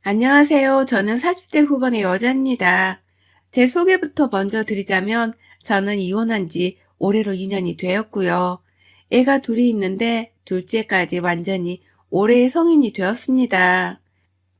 안녕하세요. 저는 40대 후반의 여자입니다. 제 소개부터 먼저 드리자면 저는 이혼한 지 올해로 2년이 되었고요. 애가 둘이 있는데 둘째까지 완전히 올해의 성인이 되었습니다.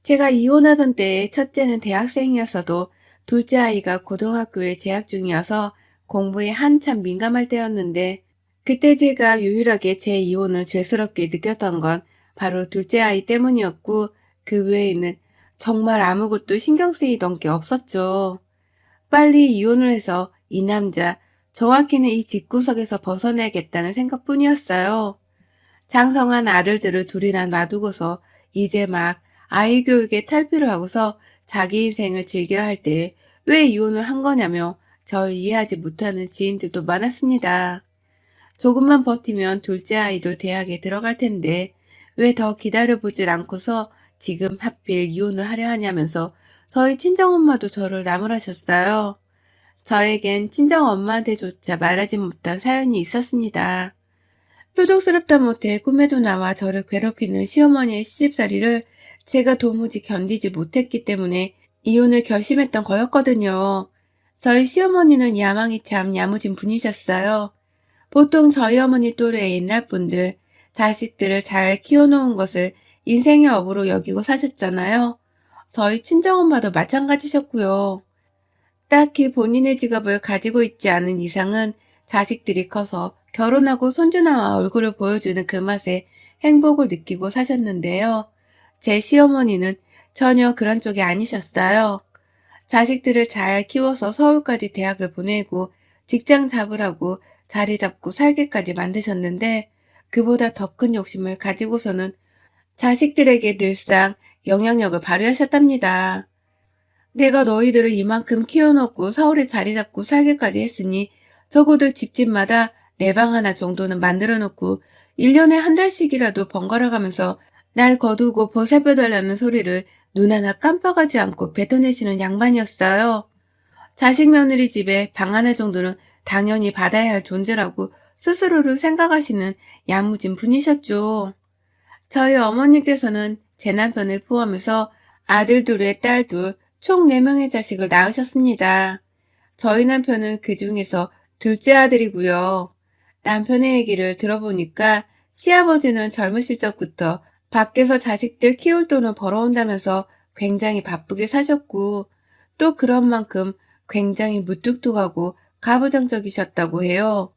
제가 이혼하던 때 첫째는 대학생이었어도 둘째 아이가 고등학교에 재학 중이어서 공부에 한참 민감할 때였는데 그때 제가 유일하게 제 이혼을 죄스럽게 느꼈던 건 바로 둘째 아이 때문이었고 그 외에는 정말 아무것도 신경 쓰이던 게 없었죠. 빨리 이혼을 해서 이 남자, 정확히는 이 집구석에서 벗어나야겠다는 생각뿐이었어요. 장성한 아들들을 둘이나 놔두고서 이제 막 아이 교육에 탈피를 하고서 자기 인생을 즐겨야 할 때 왜 이혼을 한 거냐며 절 이해하지 못하는 지인들도 많았습니다. 조금만 버티면 둘째 아이도 대학에 들어갈 텐데 왜 더 기다려보질 않고서 지금 하필 이혼을 하려 하냐면서 저희 친정엄마도 저를 나무라셨어요. 저에겐 친정엄마한테조차 말하지 못한 사연이 있었습니다. 표독스럽다 못해 꿈에도 나와 저를 괴롭히는 시어머니의 시집살이를 제가 도무지 견디지 못했기 때문에 이혼을 결심했던 거였거든요. 저희 시어머니는 야망이 참 야무진 분이셨어요. 보통 저희 어머니 또래의 옛날 분들, 자식들을 잘 키워놓은 것을 인생의 업으로 여기고 사셨잖아요. 저희 친정엄마도 마찬가지셨고요. 딱히 본인의 직업을 가지고 있지 않은 이상은 자식들이 커서 결혼하고 손주 나와 얼굴을 보여주는 그 맛에 행복을 느끼고 사셨는데요. 제 시어머니는 전혀 그런 쪽이 아니셨어요. 자식들을 잘 키워서 서울까지 대학을 보내고 직장 잡으라고 자리 잡고 살게까지 만드셨는데 그보다 더 큰 욕심을 가지고서는 자식들에게 늘상 영향력을 발휘하셨답니다. 내가 너희들을 이만큼 키워놓고 서울에 자리 잡고 살기까지 했으니 적어도 집집마다 내 방 하나 정도는 만들어 놓고 1년에 한 달씩이라도 번갈아 가면서 날 거두고 보살펴달라는 소리를 눈 하나 깜빡하지 않고 뱉어내시는 양반이었어요. 자식 며느리 집에 방 하나 정도는 당연히 받아야 할 존재라고 스스로를 생각하시는 야무진 분이셨죠. 저희 어머니께서는 제 남편을 포함해서 아들 둘에 딸 둘, 총 4명의 자식을 낳으셨습니다. 저희 남편은 그 중에서 둘째 아들이고요. 남편의 얘기를 들어보니까 시아버지는 젊으실 적부터 밖에서 자식들 키울 돈을 벌어온다면서 굉장히 바쁘게 사셨고 또 그런 만큼 굉장히 무뚝뚝하고 가부장적이셨다고 해요.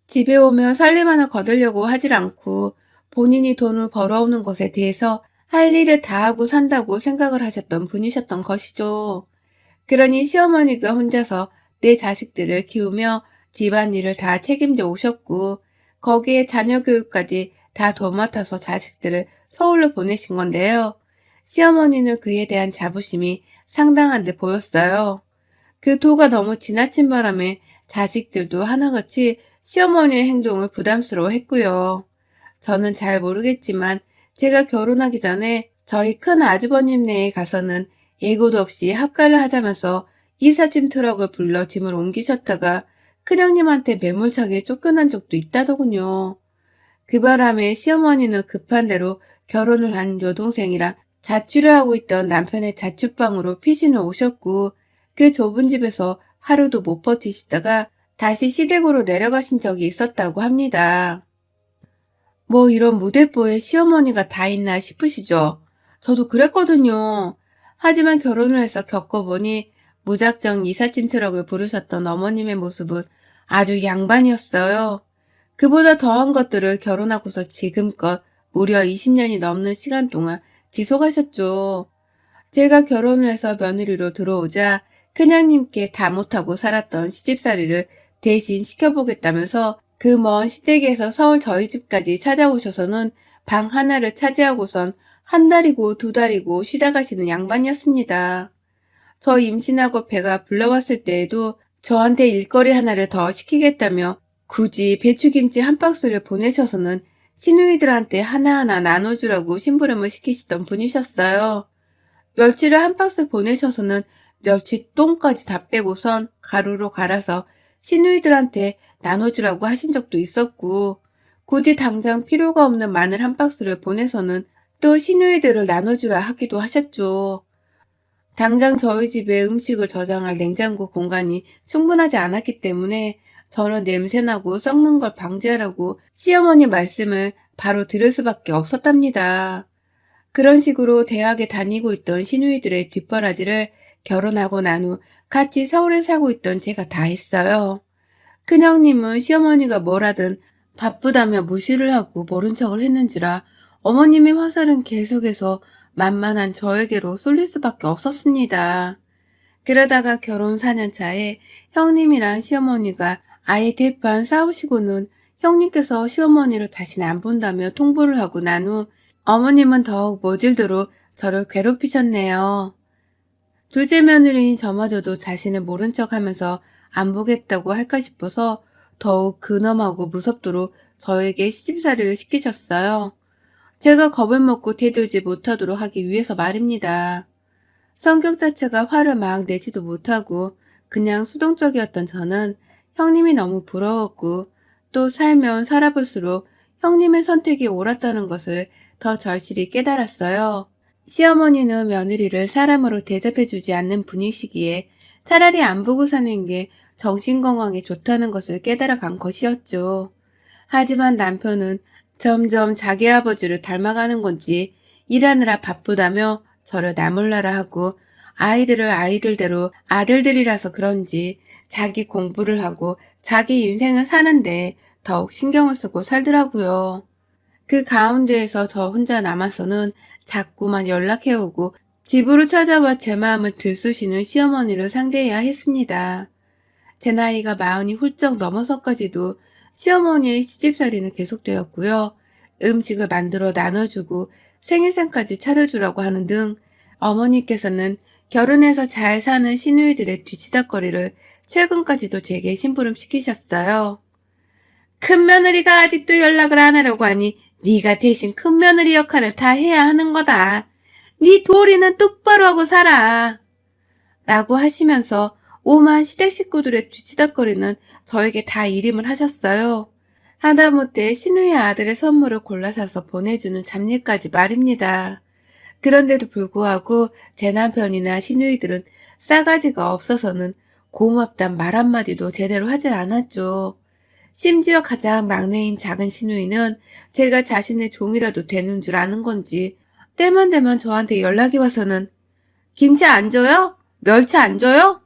집에 오면 살림 하나 거두려고 하질 않고 본인이 돈을 벌어오는 것에 대해서 할 일을 다 하고 산다고 생각을 하셨던 분이셨던 것이죠. 그러니 시어머니가 혼자서 내 자식들을 키우며 집안일을 다 책임져 오셨고 거기에 자녀 교육까지 다 도맡아서 자식들을 서울로 보내신 건데요. 시어머니는 그에 대한 자부심이 상당한 듯 보였어요. 그 도가 너무 지나친 바람에 자식들도 하나같이 시어머니의 행동을 부담스러워 했고요. 저는 잘 모르겠지만 제가 결혼하기 전에 저희 큰 아주버님네에 가서는 예고도 없이 합가를 하자면서 이삿짐 트럭을 불러 짐을 옮기셨다가 큰형님한테 매몰차게 쫓겨난 적도 있다더군요. 그 바람에 시어머니는 급한 대로 결혼을 한 여동생이랑 자취를 하고 있던 남편의 자취방으로 피신을 오셨고 그 좁은 집에서 하루도 못 버티시다가 다시 시댁으로 내려가신 적이 있었다고 합니다. 뭐 이런 무대뽀에 시어머니가 다 있나 싶으시죠? 저도 그랬거든요. 하지만 결혼을 해서 겪어보니 무작정 이삿짐 트럭을 부르셨던 어머님의 모습은 아주 양반이었어요. 그보다 더한 것들을 결혼하고서 지금껏 무려 20년이 넘는 시간 동안 지속하셨죠. 제가 결혼을 해서 며느리로 들어오자 큰형님께 다 못하고 살았던 시집살이를 대신 시켜보겠다면서 그 먼 시댁에서 서울 저희 집까지 찾아오셔서는 방 하나를 차지하고선 한 달이고 두 달이고 쉬다 가시는 양반이었습니다. 저 임신하고 배가 불러왔을 때에도 저한테 일거리 하나를 더 시키겠다며 굳이 배추김치 한 박스를 보내셔서는 시누이들한테 하나하나 나눠주라고 심부름을 시키시던 분이셨어요. 멸치를 한 박스 보내셔서는 멸치똥까지 다 빼고선 가루로 갈아서 시누이들한테 나눠주라고 하신 적도 있었고, 굳이 당장 필요가 없는 마늘 한 박스를 보내서는 또 시누이들을 나눠주라 하기도 하셨죠. 당장 저희 집에 음식을 저장할 냉장고 공간이 충분하지 않았기 때문에 저는 냄새나고 썩는 걸 방지하라고 시어머니 말씀을 바로 들을 수밖에 없었답니다. 그런 식으로 대학에 다니고 있던 시누이들의 뒷바라지를 결혼하고 난 후 같이 서울에 살고 있던 제가 다 했어요. 큰형님은 시어머니가 뭘 하든 바쁘다며 무시를 하고 모른 척을 했는지라 어머님의 화살은 계속해서 만만한 저에게로 쏠릴 수밖에 없었습니다. 그러다가 결혼 4년 차에 형님이랑 시어머니가 아예 대판 싸우시고는 형님께서 시어머니를 다시는 안 본다며 통보를 하고 난 후 어머님은 더욱 모질도록 저를 괴롭히셨네요. 둘째 며느리인 저마저도 자신을 모른 척하면서 안 보겠다고 할까 싶어서 더욱 근엄하고 무섭도록 저에게 시집살이를 시키셨어요. 제가 겁을 먹고 대들지 못하도록 하기 위해서 말입니다. 성격 자체가 화를 막 내지도 못하고 그냥 수동적이었던 저는 형님이 너무 부러웠고 또 살면 살아볼수록 형님의 선택이 옳았다는 것을 더 절실히 깨달았어요. 시어머니는 며느리를 사람으로 대접해주지 않는 분이시기에 차라리 안 보고 사는 게 정신건강에 좋다는 것을 깨달아간 것이었죠. 하지만 남편은 점점 자기 아버지를 닮아가는 건지 일하느라 바쁘다며 저를 나몰라라 하고 아이들을 아이들대로 아들들이라서 그런지 자기 공부를 하고 자기 인생을 사는데 더욱 신경을 쓰고 살더라고요. 그 가운데에서 저 혼자 남아서는 자꾸만 연락해오고 집으로 찾아와 제 마음을 들쑤시는 시어머니를 상대해야 했습니다. 제 나이가 40이 훌쩍 넘어서까지도 시어머니의 시집살이는 계속되었고요. 음식을 만들어 나눠주고 생일상까지 차려주라고 하는 등 어머니께서는 결혼해서 잘 사는 시누이들의 뒤치다거리를 최근까지도 제게 심부름시키셨어요. 큰 며느리가 아직도 연락을 안 하려고 하니 네가 대신 큰 며느리 역할을 다 해야 하는 거다. 네 도리는 똑바로 하고 살아. 라고 하시면서 오만 시댁 식구들의 뒤치다거리는 저에게 다 일임을 하셨어요. 하다못해 시누이 아들의 선물을 골라 사서 보내주는 잡일까지 말입니다. 그런데도 불구하고 제 남편이나 시누이들은 싸가지가 없어서는 고맙단 말 한마디도 제대로 하질 않았죠. 심지어 가장 막내인 작은 시누이는 제가 자신의 종이라도 되는 줄 아는 건지 때만 되면 저한테 연락이 와서는 김치 안 줘요? 멸치 안 줘요?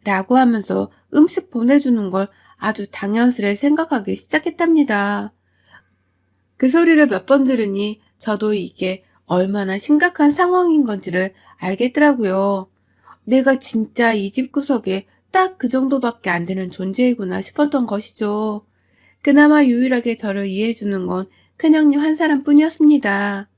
라고 하면서 음식 보내주는 걸 아주 당연스레 생각하기 시작했답니다. 그 소리를 몇 번 들으니 저도 이게 얼마나 심각한 상황인 건지를 알겠더라고요. 내가 진짜 이 집구석에 딱 그 정도밖에 안 되는 존재이구나 싶었던 것이죠. 그나마 유일하게 저를 이해해주는 건 큰형님 한 사람뿐이었습니다.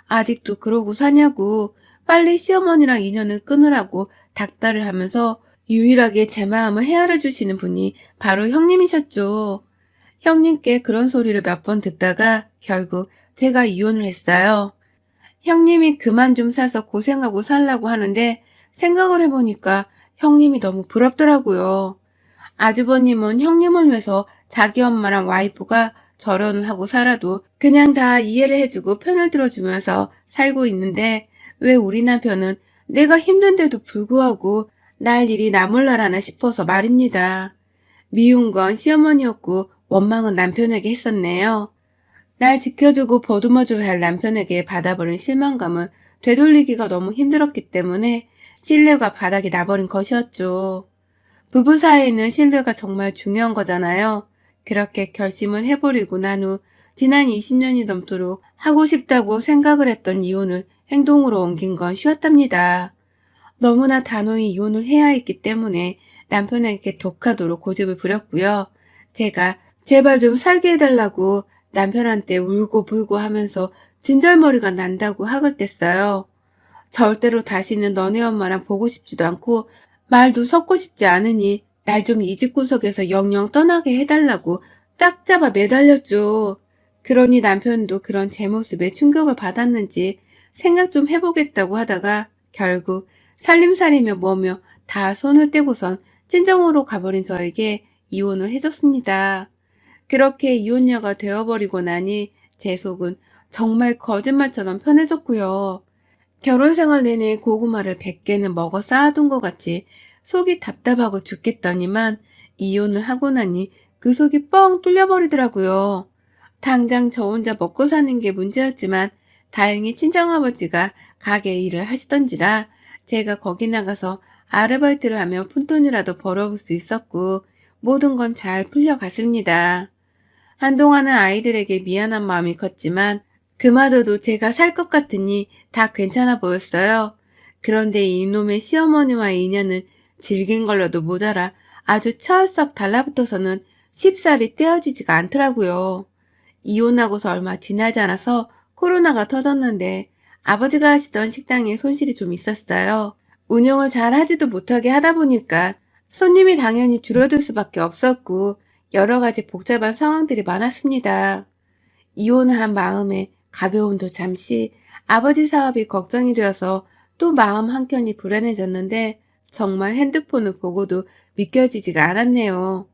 아직도 그러고 사냐고 빨리 시어머니랑 인연을 끊으라고 닥달을 하면서 유일하게 제 마음을 헤아려 주시는 분이 바로 형님이셨죠. 형님께 그런 소리를 몇 번 듣다가 결국 제가 이혼을 했어요. 형님이 그만 좀 사서 고생하고 살라고 하는데 생각을 해보니까 형님이 너무 부럽더라고요. 아주버님은 형님을 위해서 자기 엄마랑 와이프가 결혼을 하고 살아도 그냥 다 이해를 해주고 편을 들어주면서 살고 있는데 왜 우리 남편은 내가 힘든데도 불구하고 날 일이 나몰라라나 싶어서 말입니다. 미운 건 시어머니였고 원망은 남편에게 했었네요. 날 지켜주고 보듬어줘야 할 남편에게 받아버린 실망감을 되돌리기가 너무 힘들었기 때문에 신뢰가 바닥이 나버린 것이었죠. 부부 사이에는 신뢰가 정말 중요한 거잖아요. 그렇게 결심을 해버리고 난 후 지난 20년이 넘도록 하고 싶다고 생각을 했던 이혼을 행동으로 옮긴 건 쉬웠답니다. 너무나 단호히 이혼을 해야 했기 때문에 남편에게 독하도록 고집을 부렸고요. 제가 제발 좀 살게 해달라고 남편한테 울고 불고 하면서 진절머리가 난다고 학을 뗐어요. 절대로 다시는 너네 엄마랑 보고 싶지도 않고 말도 섞고 싶지 않으니 날 좀 이 집구석에서 영영 떠나게 해달라고 딱 잡아 매달렸죠. 그러니 남편도 그런 제 모습에 충격을 받았는지 생각 좀 해보겠다고 하다가 결국 살림살이며 뭐며 다 손을 떼고선 친정으로 가버린 저에게 이혼을 해줬습니다. 그렇게 이혼녀가 되어버리고 나니 제 속은 정말 거짓말처럼 편해졌고요. 결혼 생활 내내 고구마를 100개는 먹어 쌓아둔 것 같이 속이 답답하고 죽겠더니만 이혼을 하고 나니 그 속이 뻥 뚫려버리더라고요. 당장 저 혼자 먹고 사는 게 문제였지만 다행히 친정아버지가 가게 일을 하시던지라 제가 거기 나가서 아르바이트를 하며 푼돈이라도 벌어볼 수 있었고 모든 건 잘 풀려갔습니다. 한동안은 아이들에게 미안한 마음이 컸지만 그마저도 제가 살 것 같으니 다 괜찮아 보였어요. 그런데 이놈의 시어머니와의 인연은 질긴 걸로도 모자라 아주 철썩 달라붙어서는 쉽사리 떼어지지가 않더라고요. 이혼하고서 얼마 지나지 않아서 코로나가 터졌는데 아버지가 하시던 식당에 손실이 좀 있었어요. 운영을 잘 하지도 못하게 하다 보니까 손님이 당연히 줄어들 수밖에 없었고 여러 가지 복잡한 상황들이 많았습니다. 이혼을 한 마음에 가벼움도 잠시 아버지 사업이 걱정이 되어서 또 마음 한켠이 불안해졌는데 정말 핸드폰을 보고도 믿겨지지가 않았네요.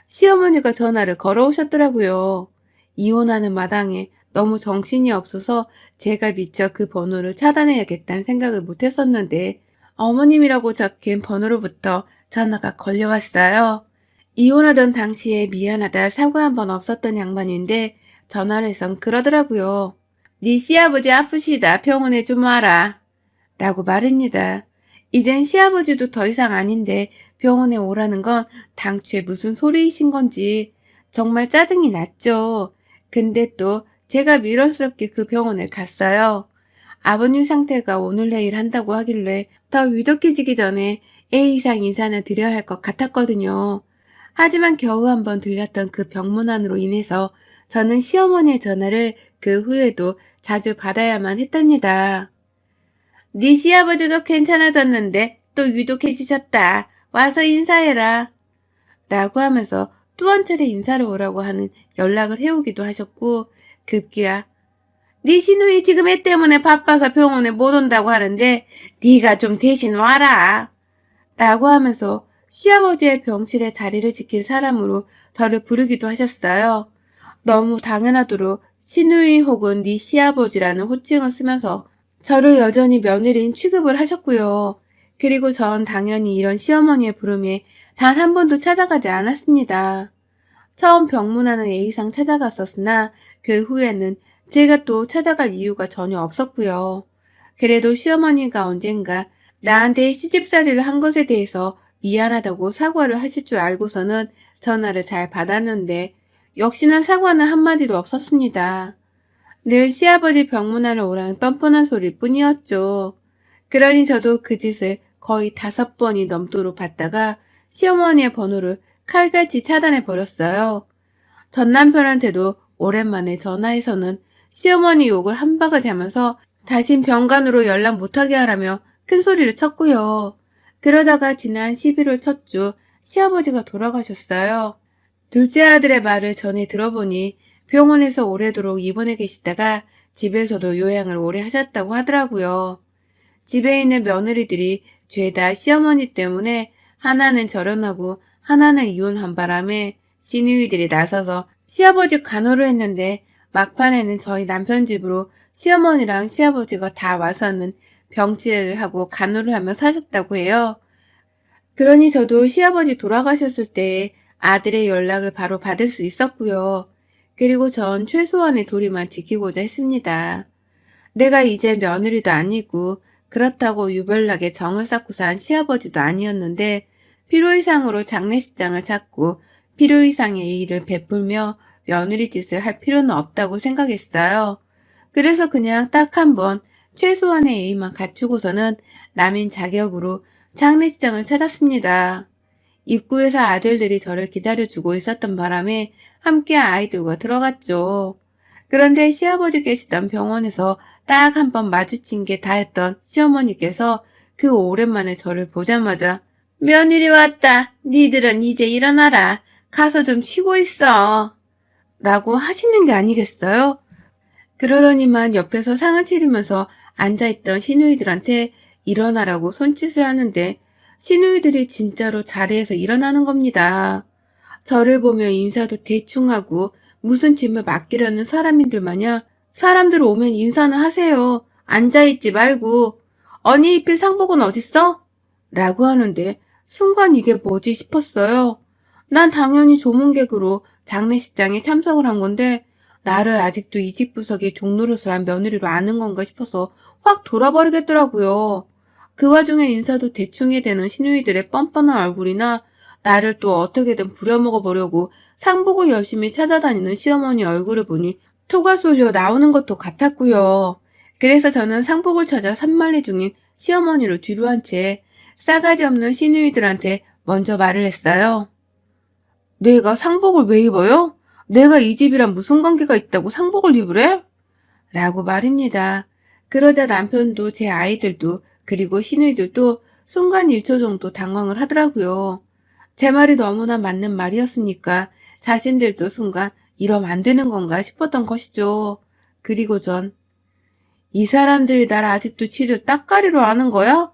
시어머니가 전화를 걸어오셨더라고요. 이혼하는 마당에 너무 정신이 없어서 제가 미처 그 번호를 차단해야겠다는 생각을 못했었는데 어머님이라고 적힌 번호로부터 전화가 걸려왔어요. 이혼하던 당시에 미안하다 사과 한 번 없었던 양반인데 전화를 해선 그러더라고요. 네 시아버지 아프시다 병원에 좀 와라 라고 말입니다. 이젠 시아버지도 더 이상 아닌데 병원에 오라는 건 당초에 무슨 소리이신 건지 정말 짜증이 났죠. 근데 또 제가 미련스럽게 그 병원에 갔어요. 아버님 상태가 오늘 내일 한다고 하길래 더 위독해지기 전에 A이상 인사는 드려야 할 것 같았거든요. 하지만 겨우 한번 들렸던 그 병문안으로 인해서 저는 시어머니의 전화를 그 후에도 자주 받아야만 했답니다. 네 시아버지가 괜찮아졌는데 또 위독해지셨다. 와서 인사해라. 라고 하면서 또 한 차례 인사를 오라고 하는 연락을 해오기도 하셨고 급기야 네 시누이 지금 애 때문에 바빠서 병원에 못 온다고 하는데 네가 좀 대신 와라. 라고 하면서 시아버지의 병실에 자리를 지킬 사람으로 저를 부르기도 하셨어요. 너무 당연하도록 시누이 혹은 네 시아버지라는 호칭을 쓰면서 저를 여전히 며느리인 취급을 하셨고요. 그리고 전 당연히 이런 시어머니의 부름에 단 한 번도 찾아가지 않았습니다. 처음 병문안을 A상 찾아갔었으나 그 후에는 제가 또 찾아갈 이유가 전혀 없었고요. 그래도 시어머니가 언젠가 나한테 시집살이를 한 것에 대해서 미안하다고 사과를 하실 줄 알고서는 전화를 잘 받았는데 역시나 사과는 한마디도 없었습니다. 늘 시아버지 병문안을 오라는 뻔뻔한 소리일 뿐이었죠. 그러니 저도 그 짓을 거의 5번이 넘도록 받다가 시어머니의 번호를 칼같이 차단해버렸어요. 전 남편한테도 오랜만에 전화해서는 시어머니 욕을 한 바가지 하면서 다신 병간호로 연락 못하게 하라며 큰 소리를 쳤고요. 그러다가 지난 11월 첫 주 시아버지가 돌아가셨어요. 둘째 아들의 말을 전해 들어보니 병원에서 오래도록 입원해 계시다가 집에서도 요양을 오래 하셨다고 하더라고요. 집에 있는 며느리들이 죄다 시어머니 때문에 하나는 결혼하고 하나는 이혼한 바람에 시누이들이 나서서 시아버지 간호를 했는데 막판에는 저희 남편 집으로 시어머니랑 시아버지가 다 와서는 병치레를 하고 간호를 하며 사셨다고 해요. 그러니 저도 시아버지 돌아가셨을 때 아들의 연락을 바로 받을 수 있었고요. 그리고 전 최소한의 도리만 지키고자 했습니다. 내가 이제 며느리도 아니고 그렇다고 유별나게 정을 쌓고 산 시아버지도 아니었는데 필요 이상으로 장례식장을 찾고 필요 이상의 일을 베풀며 며느리 짓을 할 필요는 없다고 생각했어요. 그래서 그냥 딱 한 번 최소한의 예의만 갖추고서는 남인 자격으로 장례식장을 찾았습니다. 입구에서 아들들이 저를 기다려주고 있었던 바람에 함께 아이들과 들어갔죠. 그런데 시아버지 계시던 병원에서 딱 한 번 마주친 게 다였던 시어머니께서 그 오랜만에 저를 보자마자 며느리 왔다. 니들은 이제 일어나라. 가서 좀 쉬고 있어. 라고 하시는 게 아니겠어요? 그러더니만 옆에서 상을 차리면서 앉아있던 시누이들한테 일어나라고 손짓을 하는데 시누이들이 진짜로 자리에서 일어나는 겁니다. 저를 보며 인사도 대충 하고 무슨 짐을 맡기려는 사람인 들 마냥 사람들 오면 인사는 하세요. 앉아있지 말고. 언니 입힐 상복은 어딨어? 라고 하는데 순간 이게 뭐지 싶었어요. 난 당연히 조문객으로 장례식장에 참석을 한 건데 나를 아직도 이직부석의 종노릇을 한 며느리로 아는 건가 싶어서 확 돌아버리겠더라고요. 그 와중에 인사도 대충 해대는 시누이들의 뻔뻔한 얼굴이나 나를 또 어떻게든 부려먹어 보려고 상복을 열심히 찾아다니는 시어머니 얼굴을 보니 토가 쏠려 나오는 것도 같았고요. 그래서 저는 상복을 찾아 산만리 중인 시어머니를 뒤로 한 채 싸가지 없는 시누이들한테 먼저 말을 했어요. 내가 상복을 왜 입어요? 내가 이 집이랑 무슨 관계가 있다고 상복을 입으래? 라고 말입니다. 그러자 남편도 제 아이들도 그리고 시누이들도 순간 1초 정도 당황을 하더라고요. 제 말이 너무나 맞는 말이었으니까 자신들도 순간 이러면 안 되는 건가 싶었던 것이죠. 그리고 전 이 사람들이 날 아직도 쥐들 따까리로 아는 거야?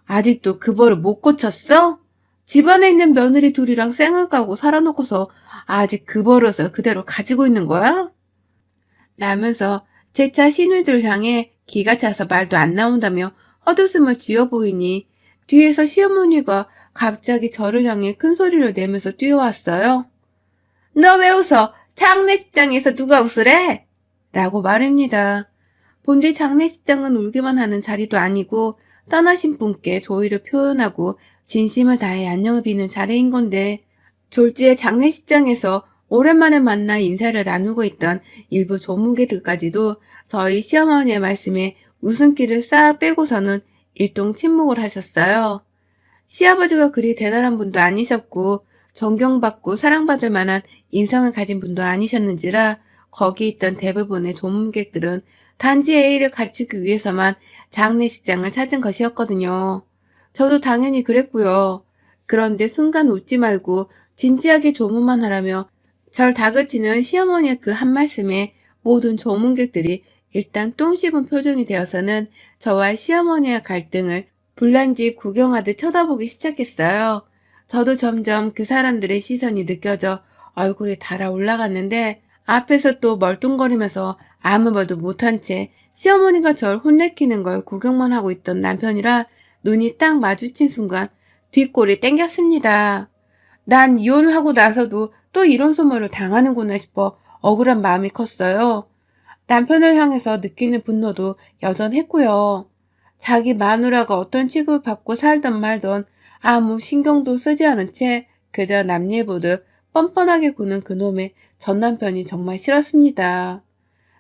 아직도 그 버를 못 고쳤어? 집안에 있는 며느리 둘이랑 쌩을 까고 살아놓고서 아직 그 버릇을 그대로 가지고 있는 거야? 라면서 제 차 시누이들 향해 기가 차서 말도 안 나온다며 헛웃음을 지어 보이니 뒤에서 시어머니가 갑자기 저를 향해 큰 소리를 내면서 뛰어왔어요. 너 왜 웃어? 장례식장에서 누가 웃으래? 라고 말입니다. 본디 장례식장은 울기만 하는 자리도 아니고 떠나신 분께 조의를 표현하고 진심을 다해 안녕을 비는 자리인 건데 졸지의 장례식장에서 오랜만에 만나 인사를 나누고 있던 일부 조문객들까지도 저희 시어머니의 말씀에 웃음기를 싹 빼고서는 일동 침묵을 하셨어요. 시아버지가 그리 대단한 분도 아니셨고 존경받고 사랑받을 만한 인성을 가진 분도 아니셨는지라 거기 있던 대부분의 조문객들은 단지 예의를 갖추기 위해서만 장례식장을 찾은 것이었거든요. 저도 당연히 그랬고요. 그런데 순간 웃지 말고 진지하게 조문만 하라며 절 다그치는 시어머니의 그 한 말씀에 모든 조문객들이 일단 똥 씹은 표정이 되어서는 저와 시어머니의 갈등을 불난집 구경하듯 쳐다보기 시작했어요. 저도 점점 그 사람들의 시선이 느껴져 얼굴이 달아 올라갔는데 앞에서 또 멀뚱거리면서 아무 말도 못한 채 시어머니가 절 혼내키는 걸 구경만 하고 있던 남편이라 눈이 딱 마주친 순간 뒷골이 땡겼습니다. 난 이혼을 하고 나서도 또 이런 소문을 당하는구나 싶어 억울한 마음이 컸어요. 남편을 향해서 느끼는 분노도 여전했고요. 자기 마누라가 어떤 취급을 받고 살던 말던 아무 신경도 쓰지 않은 채 그저 남일 보듯 뻔뻔하게 구는 그놈의 전 남편이 정말 싫었습니다.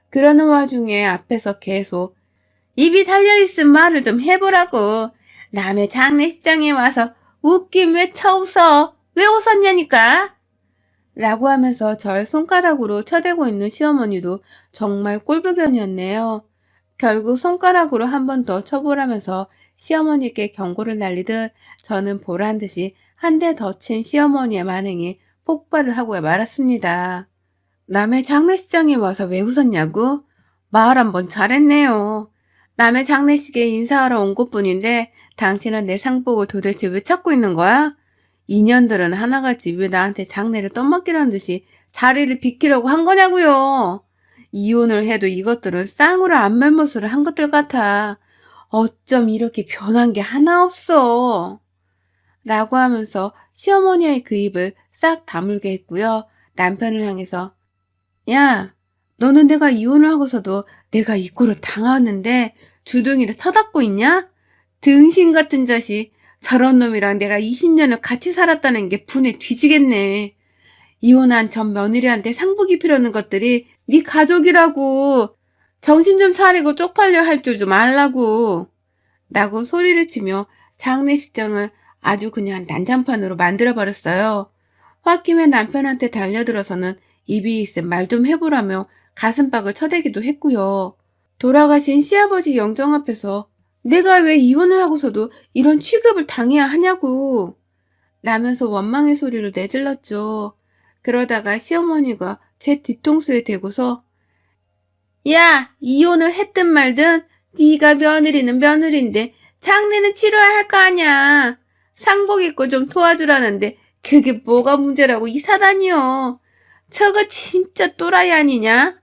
그러는 와중에 앞에서 계속 입이 달려있음 말을 좀 해보라고. 남의 장례식장에 와서 웃긴 왜 쳐웃어? 왜 웃었냐니까? 라고 하면서 절 손가락으로 쳐대고 있는 시어머니도 정말 꼴불견이었네요. 결국 손가락으로 한 번 더 쳐보라면서 시어머니께 경고를 날리듯 저는 보란 듯이 한 대 더 친 시어머니의 만행에 폭발을 하고 말았습니다. 남의 장례식장에 와서 왜 웃었냐고? 말 한번 잘했네요. 남의 장례식에 인사하러 온 것뿐인데 당신은 내 상복을 도대체 왜 찾고 있는 거야? 인연들은 하나같이 왜 나한테 장례를 떠맡기라는 듯이 자리를 비키려고 한 거냐고요. 이혼을 해도 이것들은 쌍으로 안면모술을 한 것들 같아. 어쩜 이렇게 변한 게 하나 없어. 라고 하면서 시어머니의 그 입을 싹 다물게 했고요. 남편을 향해서 야, 너는 내가 이혼을 하고서도 내가 이 꼴을 당하는데 주둥이를 쳐닫고 있냐? 등신 같은 자식. 저런 놈이랑 내가 20년을 같이 살았다는 게 분에 뒤지겠네. 이혼한 전 며느리한테 상복 입히려는 것들이 네 가족이라고. 정신 좀 차리고 쪽팔려 할 줄 좀 알라고. 라고 소리를 치며 장례식장을 아주 그냥 난장판으로 만들어버렸어요. 홧김에 남편한테 달려들어서는 입이 있음 말 좀 해보라며 가슴팍을 쳐대기도 했고요. 돌아가신 시아버지 영정 앞에서 내가 왜 이혼을 하고서도 이런 취급을 당해야 하냐고 라면서 원망의 소리를 내질렀죠. 그러다가 시어머니가 제 뒤통수에 대고서 야, 이혼을 했든 말든 네가 며느리는 며느리인데 장례는 치러야 할 거 아냐. 상복 입고 좀 도와주라는데 그게 뭐가 문제라고 이 사단이요. 저거 진짜 또라이 아니냐?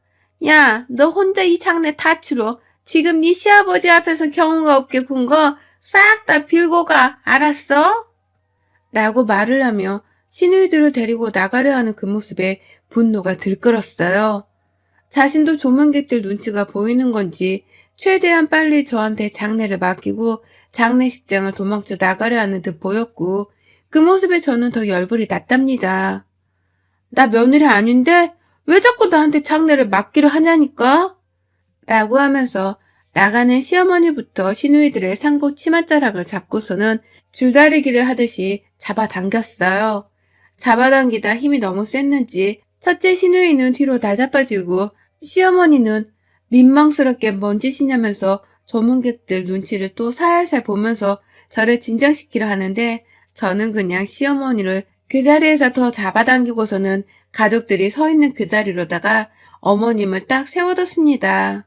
야, 너 혼자 이 장래 다 치러. 지금 네 시아버지 앞에서 경우가 없게 군 거 싹 다 빌고 가. 알았어? 라고 말을 하며 시누이들을 데리고 나가려 하는 그 모습에 분노가 들끓었어요. 자신도 조문객들 눈치가 보이는 건지 최대한 빨리 저한테 장례를 맡기고 장례식장을 도망쳐 나가려 하는 듯 보였고 그 모습에 저는 더 열불이 났답니다. 나 며느리 아닌데 왜 자꾸 나한테 장례를 맡기려 하냐니까? 라고 하면서 나가는 시어머니부터 시누이들의 상고 치맛자락을 잡고서는 줄다리기를 하듯이 잡아당겼어요. 잡아당기다 힘이 너무 셌는지 첫째 시누이는 뒤로 나자빠지고 시어머니는 민망스럽게 뭔 짓이냐면서 조문객들 눈치를 또 살살 보면서 저를 진정시키려 하는데 저는 그냥 시어머니를 그 자리에서 더 잡아당기고서는 가족들이 서 있는 그 자리로다가 어머님을 딱 세워뒀습니다.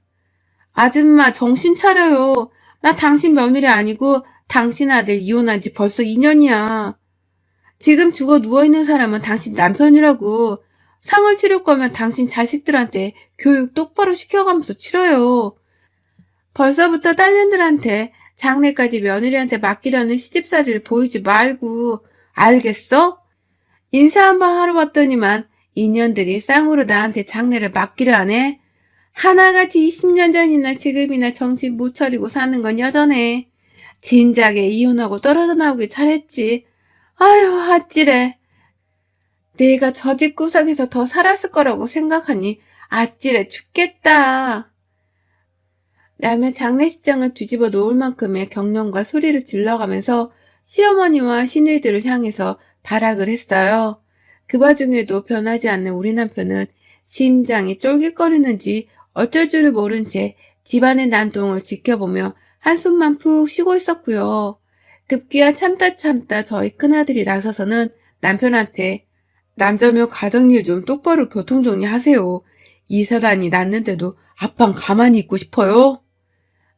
아줌마 정신 차려요. 나 당신 며느리 아니고 당신 아들 이혼한 지 벌써 2년이야. 지금 죽어 누워있는 사람은 당신 남편이라고. 상을 치를 거면 당신 자식들한테 교육 똑바로 시켜가면서 치러요. 벌써부터 딸년들한테 장래까지 며느리한테 맡기려는 시집살이를 보이지 말고. 알겠어? 인사 한번 하러 왔더니만 인연들이 쌍으로 나한테 장래를 맡기려 하네. 하나같이 20년 전이나 지금이나 정신 못 차리고 사는 건 여전해. 진작에 이혼하고 떨어져 나오길 잘했지. 아휴, 아찔해. 내가 저 집 구석에서 더 살았을 거라고 생각하니 아찔해 죽겠다. 라며 장례식장을 뒤집어 놓을 만큼의 격령과 소리를 질러가면서 시어머니와 시누이들을 향해서 발악을 했어요. 그 와중에도 변하지 않는 우리 남편은 심장이 쫄깃거리는지 어쩔 줄을 모른 채 집안의 난동을 지켜보며 한숨만 푹 쉬고 있었고요. 급기야 참다 저희 큰아들이 나서서는 남편한테 남자며 가정일 좀 똑바로 교통정리하세요. 이사단이 났는데도 아빤 가만히 있고 싶어요?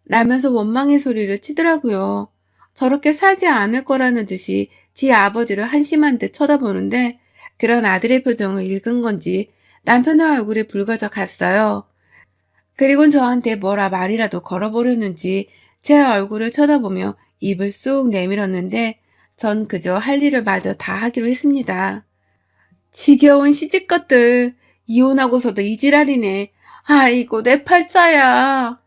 라면서 원망의 소리를 치더라고요. 저렇게 살지 않을 거라는 듯이 지 아버지를 한심한 듯 쳐다보는데 그런 아들의 표정을 읽은 건지 남편의 얼굴이 붉어져 갔어요. 그리고 저한테 뭐라 말이라도 걸어보려는지 제 얼굴을 쳐다보며 입을 쑥 내밀었는데 전 그저 할 일을 마저 다 하기로 했습니다. 지겨운 시집것들 이혼하고서도 이 지랄이네. 아이고 내 팔자야.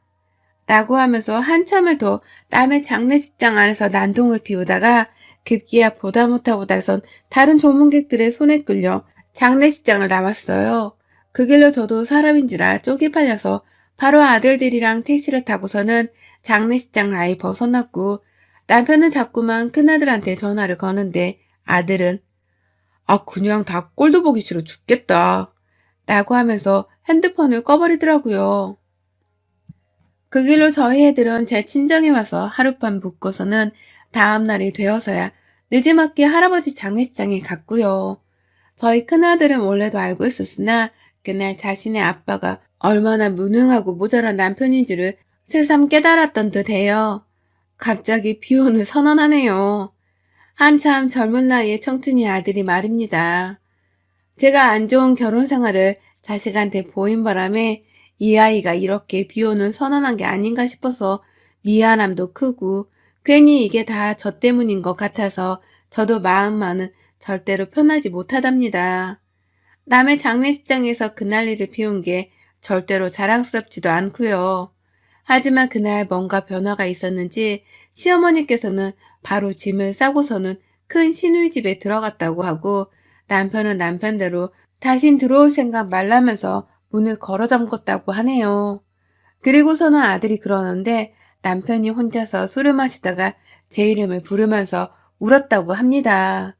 라고 하면서 한참을 더 남의 장례식장 안에서 난동을 피우다가 급기야 보다 못하고 나선 다른 조문객들의 손에 끌려 장례식장을 나왔어요. 그 길로 저도 사람인지라 쪽이 팔려서 바로 아들들이랑 택시를 타고서는 장례식장 라인 벗어났고 남편은 자꾸만 큰아들한테 전화를 거는데 아들은 그냥 다 꼴도 보기 싫어 죽겠다 라고 하면서 핸드폰을 꺼버리더라고요. 그 길로 저희 애들은 제 친정에 와서 하룻밤 묵고서는 다음날이 되어서야 늦지막히 할아버지 장례식장에 갔고요. 저희 큰아들은 원래도 알고 있었으나 그날 자신의 아빠가 얼마나 무능하고 모자란 남편인지를 새삼 깨달았던 듯해요. 갑자기 비혼을 선언하네요. 한참 젊은 나이의 청춘이 아들이 말입니다. 제가 안 좋은 결혼 생활을 자식한테 보인 바람에 이 아이가 이렇게 비혼을 선언한 게 아닌가 싶어서 미안함도 크고 괜히 이게 다 저 때문인 것 같아서 저도 마음만은 절대로 편하지 못하답니다. 남의 장례식장에서 그날리를 피운 게 절대로 자랑스럽지도 않고요. 하지만 그날 뭔가 변화가 있었는지 시어머니께서는 바로 짐을 싸고서는 큰 시누이 집에 들어갔다고 하고 남편은 남편대로 다신 들어올 생각 말라면서 문을 걸어 잠궜다고 하네요. 그리고서는 아들이 그러는데 남편이 혼자서 술을 마시다가 제 이름을 부르면서 울었다고 합니다.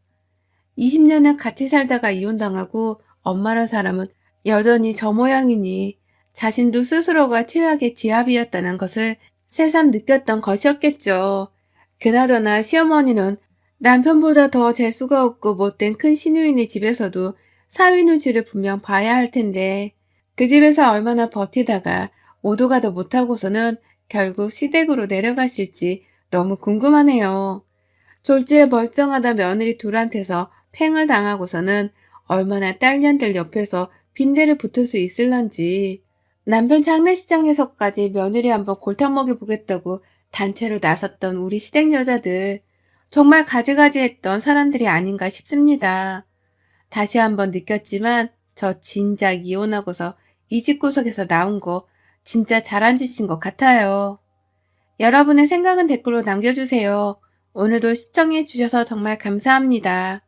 20년을 같이 살다가 이혼당하고 엄마란 사람은 여전히 저 모양이니 자신도 스스로가 최악의 지압이었다는 것을 새삼 느꼈던 것이었겠죠. 그나저나 시어머니는 남편보다 더 재수가 없고 못된 큰 시누이네 집에서도 사위 눈치를 분명 봐야 할 텐데 그 집에서 얼마나 버티다가 오도 가도 못하고서는 결국 시댁으로 내려가실지 너무 궁금하네요. 졸지에 멀쩡하다 며느리 둘한테서 팽을 당하고서는 얼마나 딸년들 옆에서 빈대를 붙을 수 있을런지 남편 장례식장에서까지 며느리 한번 골탕 먹여보겠다고 단체로 나섰던 우리 시댁 여자들, 정말 가지가지했던 사람들이 아닌가 싶습니다. 다시 한번 느꼈지만 저 진작 이혼하고서 이 집구석에서 나온 거 진짜 잘한 짓인 것 같아요. 여러분의 생각은 댓글로 남겨주세요. 오늘도 시청해 주셔서 정말 감사합니다.